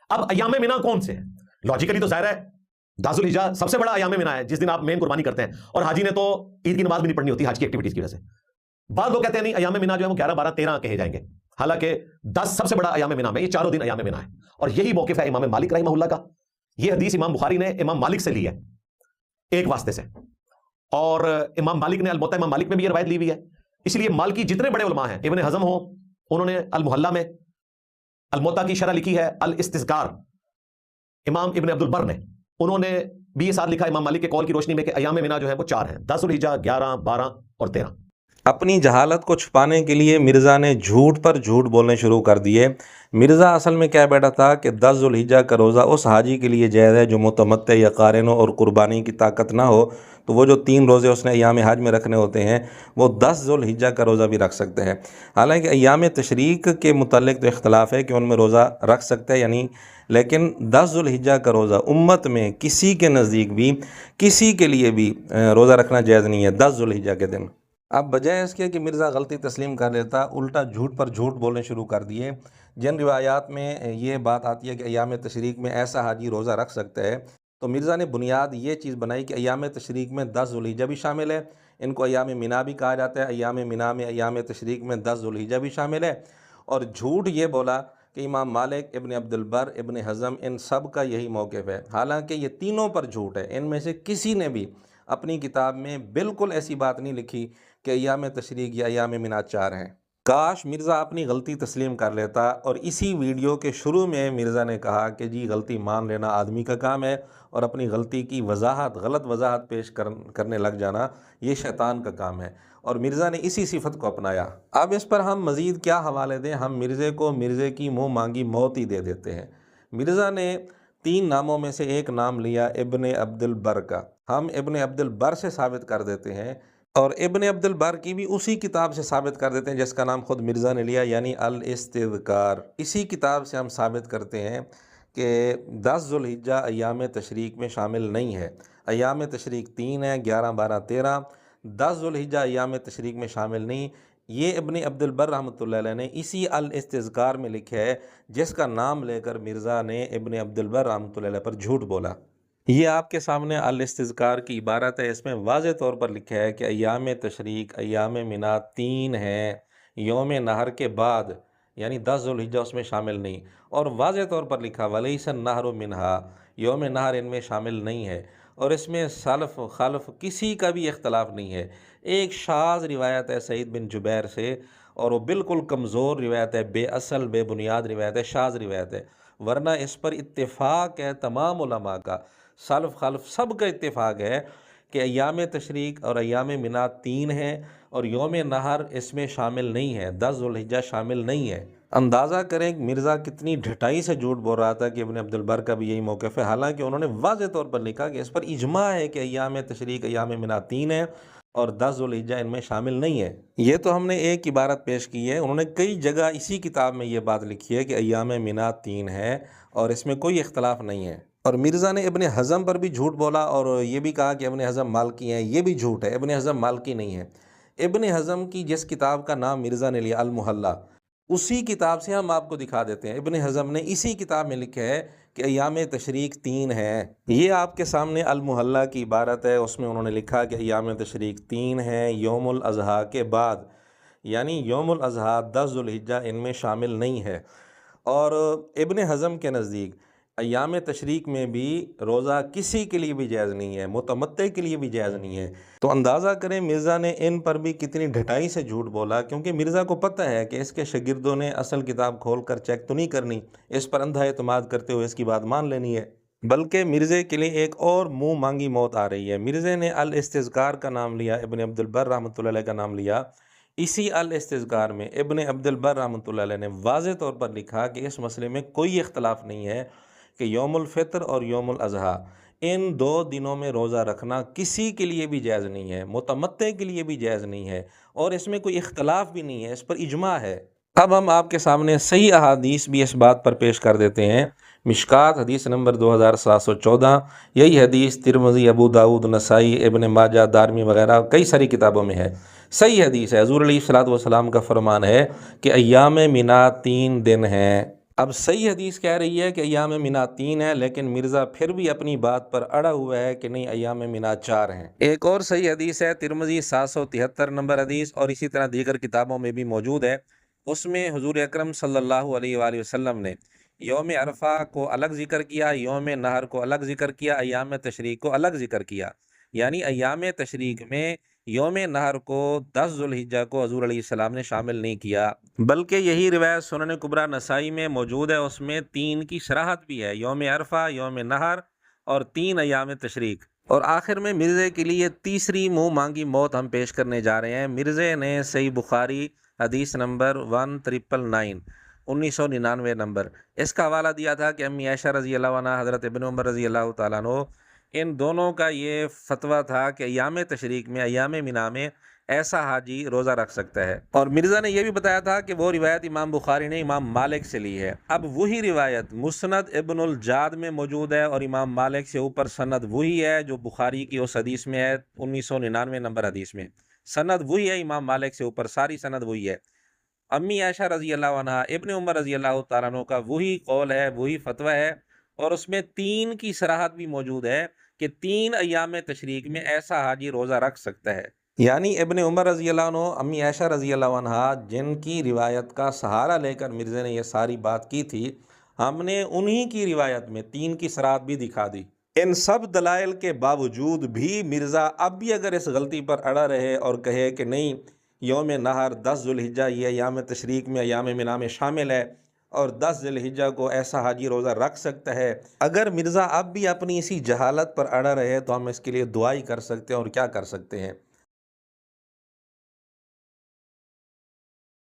اب ایام مینا کون سے ہیں؟ لاجیکلی تو ظاہر ہے 10 ذوالحجہ سب سے بڑا ایام مینا ہے، جس دن آپ مین قربانی کرتے ہیں، اور حاجی نے تو عید کی نماز بھی نہیں پڑھنی ہوتی حج کی ایکٹیویٹیز کی وجہ سے۔ بعض لوگ کہتے ہیں نہیں، ایام مینا جو ہے وہ 11 12 13 کہے جائیں گے، حالانکہ 10 سب سے بڑا ایام مینا میں، یہ چاروں دن ایام مینا ہے، اور یہی موقف ہے امام مالک رحمہ اللہ کا۔ یہ حدیث امام بخاری نے امام مالک سے لی ہے ایک واسطے سے، اور امام مالک نے الموطا امام مالک میں بھی یہ روایت لی ہوئی ہے۔ اس لیے مالکی جتنے بڑے علماء ہیں، ابن حزم ہو، انہوں نے المحلہ میں الموطا کی شرح لکھی ہے الاستذکار، امام ابن عبد البر نے، انہوں نے بھی یہ ساتھ لکھا امام مالک کے قول کی روشنی میں کہ ایام مینا جو ہے وہ 4 ہیں، 10 ذوالحجہ، 11 12 اور 13۔ اپنی جہالت کو چھپانے کے لیے مرزا نے جھوٹ پر جھوٹ بولنے شروع کر دیے۔ مرزا اصل میں کہہ بیٹھا تھا کہ 10 ذوالحجہ کا روزہ اس حاجی کے لیے جائز ہے جو متمتع یا قارن ہو اور قربانی کی طاقت نہ ہو، تو وہ جو 3 روزے اس نے ایام حج میں رکھنے ہوتے ہیں وہ 10 ذوالحجہ کا روزہ بھی رکھ سکتے ہیں۔ حالانکہ ایام تشریق کے متعلق تو اختلاف ہے کہ ان میں روزہ رکھ سکتے ہیں یا نہیں، لیکن 10 ذوالحجہ کا روزہ امت میں کسی کے نزدیک بھی کسی کے لیے بھی روزہ رکھنا جائز نہیں ہے 10 ذوالحجہ کے دن۔ اب بجائے اس کے کہ مرزا غلطی تسلیم کر لیتا، الٹا جھوٹ پر جھوٹ بولنے شروع کر دیے۔ جن روایات میں یہ بات آتی ہے کہ ایام تشریق میں ایسا حاجی روزہ رکھ سکتا ہے، تو مرزا نے بنیاد یہ چیز بنائی کہ ایام تشریق میں 10 ذوالحجہ بھی شامل ہے، ان کو ایام مینا بھی کہا جاتا ہے، ایام مینا میں ایام تشریق میں 10 ذوالحجہ بھی شامل ہے، اور جھوٹ یہ بولا کہ امام مالک، ابن عبد البر، ابن حزم، ان سب کا یہی موقف ہے، حالانکہ یہ تینوں پر جھوٹ ہے۔ ان میں سے کسی نے بھی اپنی کتاب میں بالکل ایسی بات نہیں لکھی کہ ایام تشریق یا ایام مینا 4 ہیں۔ کاش مرزا اپنی غلطی تسلیم کر لیتا، اور اسی ویڈیو کے شروع میں مرزا نے کہا کہ جی غلطی مان لینا آدمی کا کام ہے، اور اپنی غلطی کی غلط وضاحت پیش کرنے لگ جانا یہ شیطان کا کام ہے، اور مرزا نے اسی صفت کو اپنایا۔ اب اس پر ہم مزید کیا حوالے دیں، ہم مرزے کو مرزے کی منہ مانگی موت ہی دے دیتے ہیں۔ مرزا نے 3 ناموں میں سے ایک نام لیا ابن عبد البر کا، ہم ابن عبد البر سے ثابت کر دیتے ہیں، اور ابن عبد البر کی بھی اسی کتاب سے ثابت کر دیتے ہیں جس کا نام خود مرزا نے لیا، یعنی الاستذکار۔ اسی کتاب سے ہم ثابت کرتے ہیں کہ 10 ذوالحجہ ایام تشریق میں شامل نہیں ہے۔ ایام تشریق 3 ہیں، 11 12 13، 10 ذوالحجہ ایام تشریق میں شامل نہیں۔ یہ ابن عبد البر رحمۃ اللہ علیہ نے اسی الاستذکار میں لکھا ہے جس کا نام لے کر مرزا نے ابن عبد البر رحمۃ اللہ علیہ پر جھوٹ بولا۔ یہ آپ کے سامنے الاستذکار کی عبارت ہے، اس میں واضح طور پر لکھا ہے کہ ایام تشریق ایام مینا 3 ہیں، یوم نہر کے بعد، یعنی 10 ذوالحجہ اس میں شامل نہیں، اور واضح طور پر لکھا ولیس النہر منہا، یوم نہر ان میں شامل نہیں ہے، اور اس میں سلف خلف کسی کا بھی اختلاف نہیں ہے۔ ایک شاذ روایت ہے سعید بن جبیر سے، اور وہ بالکل کمزور روایت ہے، بے اصل بے بنیاد روایت ہے، شاذ روایت ہے، ورنہ اس پر اتفاق ہے تمام علماء کا، سلف خلف سب کا اتفاق ہے کہ ایام تشریق اور ایام مینا 3 ہیں، اور یوم نہر اس میں شامل نہیں ہے، 10 ذوالحجہ شامل نہیں ہے۔ اندازہ کریں کہ مرزا کتنی ڈھٹائی سے جھوٹ بول رہا تھا کہ ابن عبد البر کا بھی یہی موقف ہے، حالانکہ انہوں نے واضح طور پر لکھا کہ اس پر اجماع ہے کہ ایام تشریق ایام مینا 3 ہے اور 10 ذوالحجہ ان میں شامل نہیں ہے۔ یہ تو ہم نے ایک عبارت پیش کی ہے، انہوں نے کئی جگہ اسی کتاب میں یہ بات لکھی ہے کہ ایام مینا 3 ہے اور اس میں کوئی اختلاف نہیں ہے۔ اور مرزا نے ابن حزم پر بھی جھوٹ بولا، اور یہ بھی کہا کہ ابن حزم مالکی ہیں، یہ بھی جھوٹ ہے، ابن حزم مالکی نہیں ہے۔ ابن حزم کی جس کتاب کا نام مرزا نے لیا المحلہ، اسی کتاب سے ہم آپ کو دکھا دیتے ہیں، ابن حزم نے اسی کتاب میں لکھا ہے کہ ایام تشریق 3 ہیں۔ یہ آپ کے سامنے المحلہ کی عبارت ہے، اس میں انہوں نے لکھا کہ ایام تشریق 3 ہیں یوم الاضحیٰ کے بعد، یعنی یوم الاضحیٰ 10 ذوالحجہ ان میں شامل نہیں ہے۔ اور ابن حزم کے نزدیک ایام تشریق میں بھی روزہ کسی کے لیے بھی جائز نہیں ہے، متمتع کے لیے بھی جائز نہیں ہے۔ تو اندازہ کریں مرزا نے ان پر بھی کتنی ڈھٹائی سے جھوٹ بولا، کیونکہ مرزا کو پتہ ہے کہ اس کے شاگردوں نے اصل کتاب کھول کر چیک تو نہیں کرنی، اس پر اندھا اعتماد کرتے ہوئے اس کی بات مان لینی ہے، بلکہ مرزے کے لیے ایک اور منہ مانگی موت آ رہی ہے۔ مرزے نے الاستذکار کا نام لیا، ابن عبد البر رحمۃ اللہ علیہ کا نام لیا۔ اسی الاستذکار میں ابن عبد البر رحمۃ اللہ علیہ نے واضح طور پر لکھا کہ اس مسئلے میں کوئی اختلاف نہیں ہے کہ یوم الفطر اور یوم الاضحیٰ ان 2 دنوں میں روزہ رکھنا کسی کے لیے بھی جائز نہیں ہے، متمتع کے لیے بھی جائز نہیں ہے، اور اس میں کوئی اختلاف بھی نہیں ہے، اس پر اجماع ہے۔ اب ہم آپ کے سامنے صحیح احادیث بھی اس بات پر پیش کر دیتے ہیں۔ مشکات حدیث نمبر 2714، یہی حدیث ترمذی، ابو داؤد، نسائی، ابن ماجہ، دارمی وغیرہ کئی ساری کتابوں میں ہے، صحیح حدیث ہے۔ حضور علیہ الصلوۃ والسلام کا فرمان ہے کہ ایام مینا 3 دن ہیں، اب صحیح حدیث کہہ رہی ہے کہ ایام مینا 3 ہے، لیکن مرزا پھر بھی اپنی بات پر اڑا ہوا ہے کہ نہیں ایام مینا 4 ہیں۔ ایک اور صحیح حدیث ہے ترمذی 773 نمبر حدیث، اور اسی طرح دیگر کتابوں میں بھی موجود ہے۔ اس میں حضور اکرم صلی اللہ علیہ وآلہ وسلم نے یوم عرفہ کو الگ ذکر کیا، یوم نحر کو الگ ذکر کیا، ایام تشریق کو الگ ذکر کیا۔ یعنی ایام تشریق میں یوم نحر کو 10 ذوالحجہ کو حضور علیہ السلام نے شامل نہیں کیا، بلکہ یہی روایت سنن کبریٰ نسائی میں موجود ہے، اس میں 3 کی صراحت بھی ہے، یوم عرفہ، یوم نحر اور 3 ایام تشریق۔ اور آخر میں مرزے کے لیے تیسری منہ مانگی موت ہم پیش کرنے جا رہے ہیں۔ مرزے نے صحیح بخاری حدیث نمبر 1999 1999 نمبر، اس کا حوالہ دیا تھا کہ امی عائشہ رضی اللہ عنہ، حضرت ابن عمر رضی اللہ تعالیٰ عنہ، ان دونوں کا یہ فتویٰ تھا کہ ایام تشریق میں، ایام مینا میں ایسا حاجی روزہ رکھ سکتا ہے۔ اور مرزا نے یہ بھی بتایا تھا کہ وہ روایت امام بخاری نے امام مالک سے لی ہے۔ اب وہی روایت مسند ابن الجاد میں موجود ہے، اور امام مالک سے اوپر سند وہی ہے جو بخاری کی اس حدیث میں ہے 1999 نمبر حدیث میں، سند وہی ہے، امام مالک سے اوپر ساری سند وہی ہے۔ امی عائشہ رضی اللہ عنہ، ابن عمر رضی اللہ تعالیٰ عنہ کا وہی قول ہے، وہی فتویٰ ہے، اور اس میں 3 کی صراحت بھی موجود ہے کہ 3 ایام تشریق میں ایسا حاجی روزہ رکھ سکتا ہے۔ یعنی ابن عمر رضی اللہ عنہ، امی عائشہ رضی اللہ عنہ، جن کی روایت کا سہارا لے کر مرزا نے یہ ساری بات کی تھی، ہم نے انہی کی روایت میں 3 کی صراحت بھی دکھا دی۔ ان سب دلائل کے باوجود بھی مرزا اب بھی اگر اس غلطی پر اڑا رہے اور کہے کہ نہیں یوم نحر 10 ذوالحجہ یہ ایام تشریق میں، ایام مینا میں شامل ہے، اور 10 ذی الحجہ کو ایسا حاجی روزہ رکھ سکتا ہے، اگر مرزا اب بھی اپنی اسی جہالت پر اڑا رہے تو ہم اس کے لیے دعا ہی کر سکتے ہیں، اور کیا کر سکتے ہیں۔